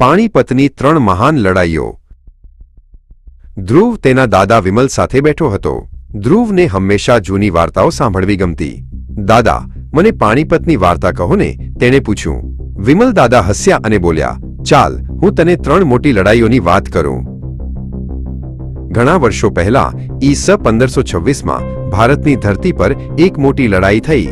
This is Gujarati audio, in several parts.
પાણીપતની 3 મહાન લડાઈઓ। ધ્રુવ તેના દાદા વિમલ સાથે બેઠો હતો। ધ્રુવને હંમેશા જૂની વાર્તાઓ સાંભળવી ગમતી। દાદા, મને પાણીપતની વાર્તા કહો ને, તેણે પૂછ્યું। વિમલ દાદા હસ્યા અને બોલ્યા, ચાલ હું તને 3 મોટી લડાઈઓની વાત કરું। ઘણા વર્ષો પહેલા ઈસ 1526માં ભારતની ધરતી પર એક મોટી લડાઈ થઈ।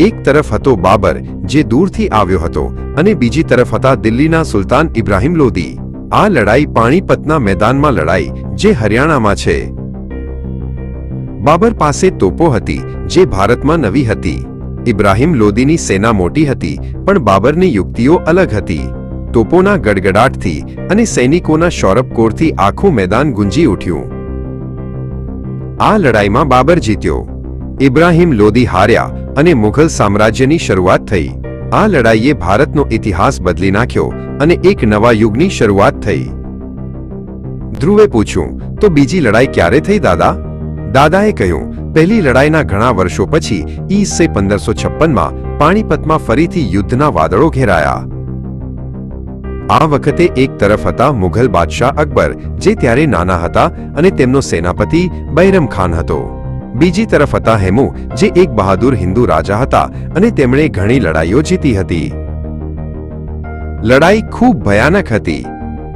એક તરફ હતો બાબર, જે દૂરથી આવ્યો હતો, અને બીજી તરફ હતા દિલ્હીના સુલતાન ઇબ્રાહિમ લોદી। આ લડાઈ પાણીપતના મેદાનમાં લડાઈ, જે હરિયાણામાં છે। બાબર પાસે તોપો હતી, જે ભારતમાં નવી હતી। ઇબ્રાહિમ લોદીની સેના મોટી હતી, પણ બાબરની યુક્તિઓ અલગ હતી। તોપોના ગડગડાટથી અને સૈનિકોના શૌરભકોરથી આખું મેદાન ગુંજી ઉઠ્યું। આ લડાઈમાં બાબર જીત્યો, ઇબ્રાહિમ લોદી હાર્યા અને મુઘલ સામ્રાજ્યની શરૂઆત થઈ। આ લડાઈએ ભારતનો ઇતિહાસ બદલી નાખ્યો અને એક નવા યુગની શરૂઆત થઈ। ધ્રુવે પૂછ્યું, તો બીજી લડાઈ ક્યારે થઈ દાદા? દાદાએ કહ્યું, પહેલી લડાઈના ઘણા વર્ષો પછી ઈસ 1556માં પાણીપતમાં ફરીથી યુદ્ધના વાદળો ઘેરાયા। આ વખતે એક તરફ હતા મુઘલ બાદશાહ અકબર, જે ત્યારે નાના હતા, અને તેમનો સેનાપતિ બૈરમ ખાન હતો। બીજી તરફ હતા હેમુ, જે એક બહાદુર હિન્દુ રાજા હતા, અને તેમણે ઘણી લડાઈઓ જીતી હતી। લડાઈ ખૂબ ભયાનક હતી।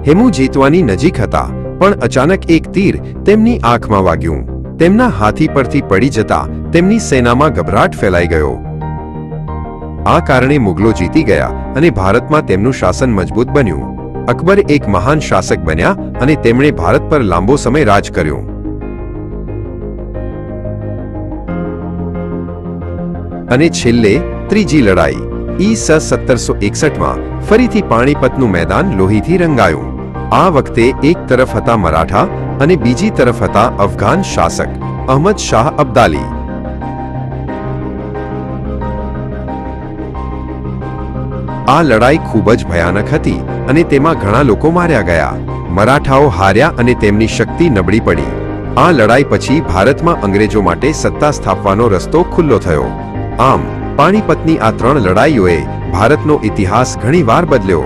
હેમુ જીતવાની નજીક હતા, પણ અચાનક એક તીર તેમની આંખમાં વાગ્યું। તેમના હાથી પરથી પડી જતા તેમની સેનામાં ગભરાટ ફેલાઈ ગયો। આ કારણે મુગલો જીતી ગયા અને ભારતમાં તેમનું શાસન મજબૂત બન્યું। અકબર એક મહાન શાસક બન્યા અને તેમણે ભારત પર લાંબો સમય રાજ કર્યો। અને છેલ્લે ત્રીજી લડાઈ ઈસ 1761માં ફરીથી પાણીપતનું મેદાન લોહીથી રંગાયું। આ વખતે એક તરફ હતા મરાઠા અને બીજી તરફ હતા અફઘાન શાસક અહમદ શાહ અબ્દાલી। આ લડાઈ ખૂબ જ ભયાનક હતી અને તેમાં ઘણા લોકો માર્યા ગયા। મરાઠાઓ હાર્યા અને તેમની શક્તિ નબળી પડી। આ લડાઈ પછી ભારતમાં અંગ્રેજો માટે સત્તા સ્થાપવાનો રસ્તો ખુલ્લો થયો। આમ પાણીપતની આ 3 લડાઈઓએ ભારતનો ઇતિહાસ ઘણીવાર બદલ્યો।